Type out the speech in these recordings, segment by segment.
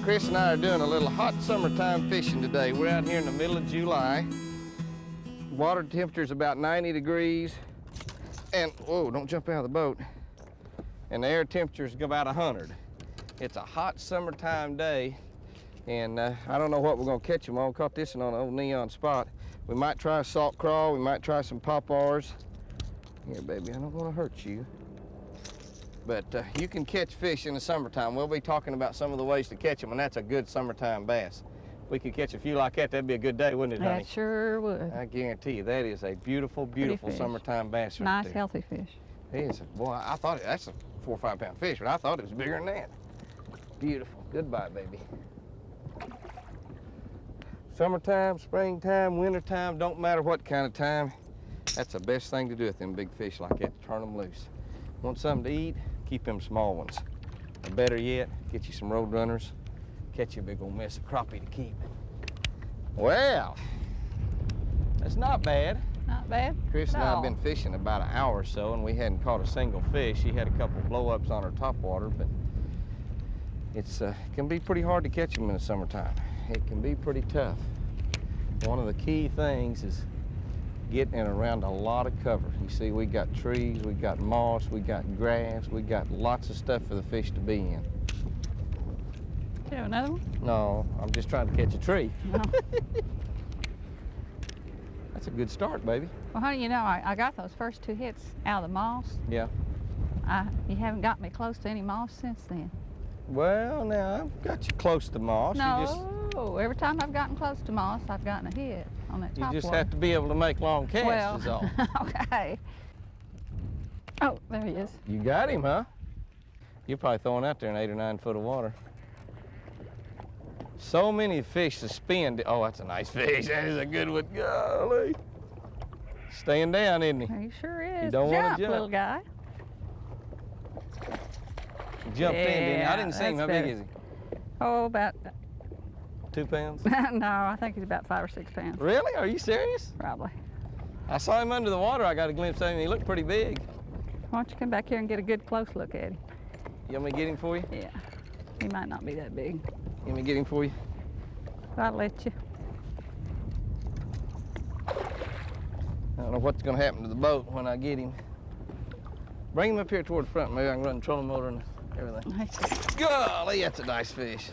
Chris and I are doing a little hot summertime fishing today. We're out here in the middle of July. Water temperature is about 90 degrees. And, whoa, don't jump out of the boat. And the air temperature is about 100. It's a hot summertime day. And I don't know what we're gonna catch them on. Caught this one on an old neon spot. We might try a salt crawl. We might try some poppars. Here, baby, I don't wanna hurt you. But you can catch fish in the summertime. We'll be talking about some of the ways to catch them, and that's a good summertime bass. If we could catch a few like that, that'd be a good day, wouldn't it, honey? That sure would. I guarantee you, that is a beautiful, beautiful summertime bass right nice, there. healthy fish. It is. Boy, I thought that's a 4 or 5 pound fish, but I thought it was bigger than that. Beautiful. Goodbye, baby. Summertime, springtime, wintertime, don't matter what kind of time, that's the best thing to do with them big fish like that, to turn them loose. Want something to eat? Keep them small ones. Or better yet, get you some road runners, catch you a big old mess of crappie to keep. Well, that's not bad. Not bad. Chris and I have been fishing about an hour or so, and we hadn't caught a single fish. She had a couple of blow-ups on her topwater, but it can be pretty hard to catch them in the summertime. It can be pretty tough. One of the key things is getting around a lot of cover. You see, we got trees, we got moss, we got grass, we got lots of stuff for the fish to be in. You have another one? No, I'm just trying to catch a tree. No. That's a good start, baby. Well, honey, you know, I got those first 2 hits out of the moss. Yeah. You haven't got me close to any moss since then. Well, now, I've got you close to moss. No, every time I've gotten close to moss, I've gotten a hit on that top You just water. have to be able to make long casts is all. Okay. Oh, there he is. You got him, huh? You're probably throwing out there in 8 or 9 foot of water. So many fish suspend. Oh, that's a nice fish. That is a good one. Golly. Staying down, isn't he? He sure is. You don't want to jump. Little guy. Jumped in, didn't he? I didn't see him. How big is he? Oh, about 2 pounds? no, I think he's about 5 or 6 pounds. Really? Are you serious? Probably. I saw him under the water. I got a glimpse of him. He looked pretty big. Why don't you come back here and get a good close look at him? You want me to get him for you? Yeah. He might not be that big. You want me to get him for you? I'll let you. I don't know what's going to happen to the boat when I get him. Bring him up here toward the front. Maybe I can run the trolling motor and everything. Golly, that's a nice fish.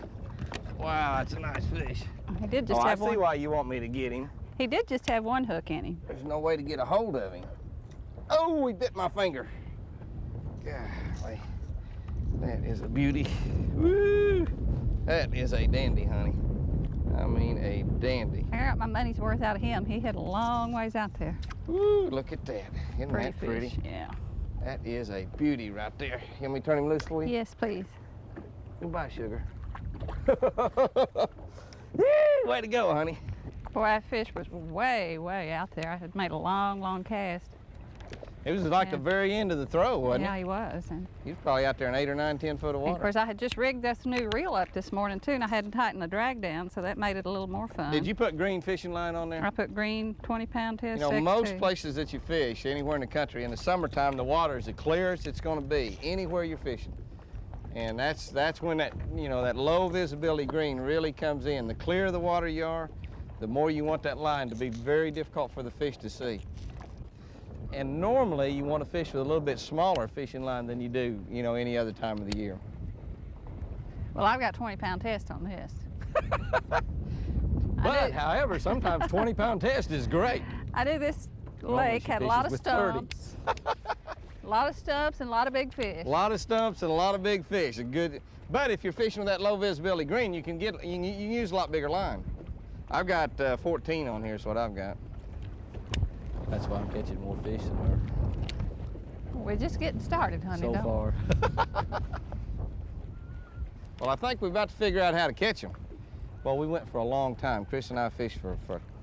Wow, that's a nice fish. He did just have I see one. why you want me to get him. He did just have one hook in him. There's no way to get a hold of him. Oh, he bit my finger. Golly, that is a beauty. Woo! That is a dandy, honey. I mean, a dandy. I got my money's worth out of him. He had a long ways out there. Woo, look at that. Isn't that Fish. pretty? Yeah. That is a beauty right there. You want me to turn him loose for you? Yes, please. Goodbye, sugar. Way to go, honey. Boy, that fish was way, way out there. I had made a long, long cast. It was like the very end of the throw, wasn't Yeah, it? he was. And He was probably out there in 8 or 9, 10 foot of of water. course, I had just rigged this new reel up this morning, too, and I hadn't tightened the drag down, so that made it a little more fun. Did you put green fishing line on there? I put green 20-pound test. You know, most X2. places that you fish, anywhere in the country, in the summertime, the water is the clearest it's going to be, anywhere you're fishing. And that's when that, you know, that low visibility green really comes in. The clearer the water you are, the more you want that line to be very difficult for the fish to see. And normally you want to fish with a little bit smaller fishing line than you do, you know, any other time of the year. Well, I've got 20-pound test on this. But, however, sometimes 20-pound test is great. I knew this Well, lake she had a lot fishes of with 30. stumps. A lot of stumps and a lot of big fish. A lot of stumps and a lot of big fish. A good, but if you're fishing with that low visibility green, you can use a lot bigger line. I've got 14 on here is what I've got. That's why I'm catching more fish than her. We're just getting started, honey. So far. Well, I think we're about to figure out how to catch them. Well, we went for a long time. Chris and I fished for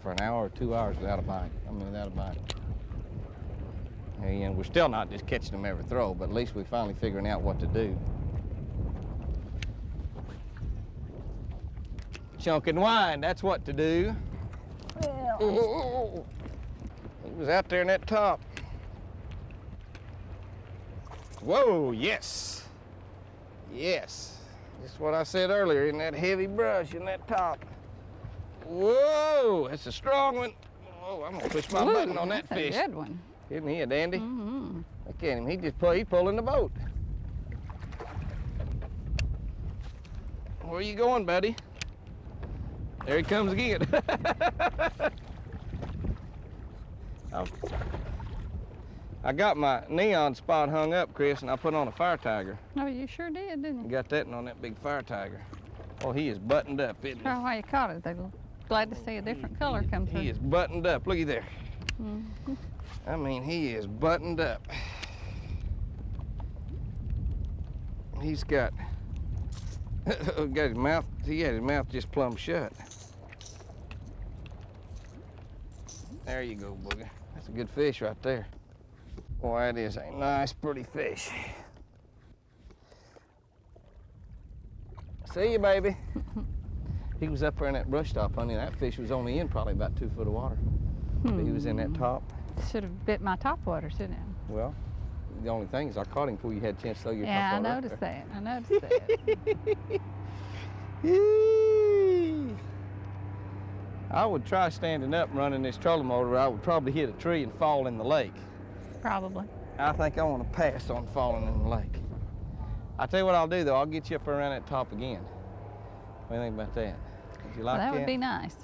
an hour or 2 hours without a bite. Without a bite. And we're still not just catching them every throw, but at least we're finally figuring out what to do. Chunk and wind, that's what to do. Well, He was out there in that top. Whoa, yes. Yes. Just what I said earlier, in that heavy brush in that top. Whoa, that's a strong one. Oh, I'm gonna push my button on that fish. That's a good one. Isn't he a dandy? Mm-hmm. Look at him, he's pulling the boat. Where are you going, buddy? There he comes again. I got my neon spot hung up, Chris, and I put on a fire tiger. Oh, you sure did, didn't you? Got that on that big fire tiger. Oh, he is buttoned up, isn't he? That's why you caught it. They're glad to see a different color come through. He is buttoned up. Looky there. Mm-hmm. I mean, he is buttoned up. He's got his mouth. He had his mouth just plumb shut. There you go, booger. That's a good fish right there. Boy, that is a nice, pretty fish. See you, baby. He was up there in that brush top, honey. That fish was only in probably about 2 foot of water. But he was in that top. Should have bit my top water, shouldn't it? Well, the only thing is I caught him before you had a chance to throw your top water. Yeah, I noticed that. I noticed that. I would try standing up and running this trolling motor. I would probably hit a tree and fall in the lake. Probably. I think I want to pass on falling in the lake. I'll tell you what I'll do, though. I'll get you up around that top again. What do you think about that? Would you like Well, that would be nice.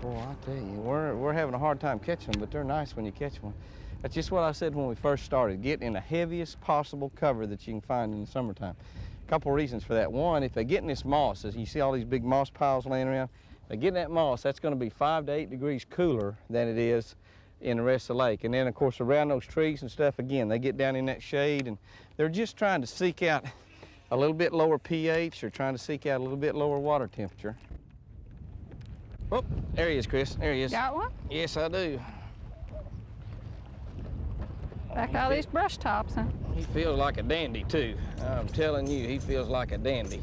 Boy, I tell you, we're having a hard time catching them, but they're nice when you catch one. That's just what I said when we first started. Get in the heaviest possible cover that you can find in the summertime. A couple reasons for that. One, if they get in this moss, as you see all these big moss piles laying around, if they get in that moss, that's going to be 5 to 8 degrees cooler than it is in the rest of the lake. And then, of course, around those trees and stuff, again, they get down in that shade, and they're just trying to seek out a little bit lower pH or trying to seek out a little bit lower water temperature. Oh, there he is, Chris. There he is. Got one? Yes, I do. Back all these brush tops, huh? He feels like a dandy, too. I'm telling you, he feels like a dandy.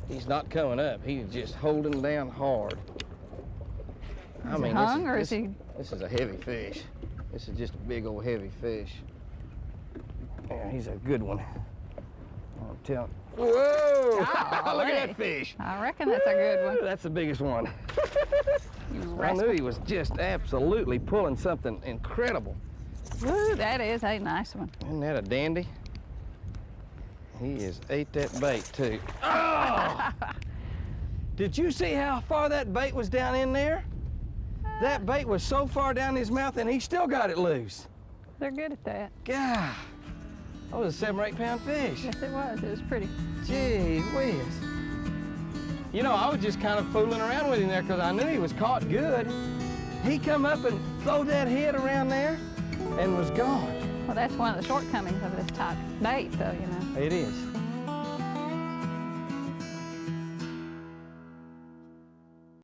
He's not coming up. He's just holding down hard. Is he hung, or is he? This is a heavy fish. This is just a big old heavy fish. Yeah, he's a good one. I'm telling. Whoa! Look at that fish. I reckon that's a good one. That's the biggest one. You I rascal. knew he was just absolutely pulling something incredible. Woo, that is a nice one. Isn't that a dandy? He has ate that bait too. Oh! Did you see how far that bait was down in there? That bait was so far down his mouth and he still got it loose. They're good at that. God, that was a 7 or 8 pound fish. Yes, it was. It was pretty. Gee whiz. You know, I was just kind of fooling around with him there because I knew he was caught good. He come up and throwed that head around there and was gone. Well, that's one of the shortcomings of this type of bait, though, you know. It is.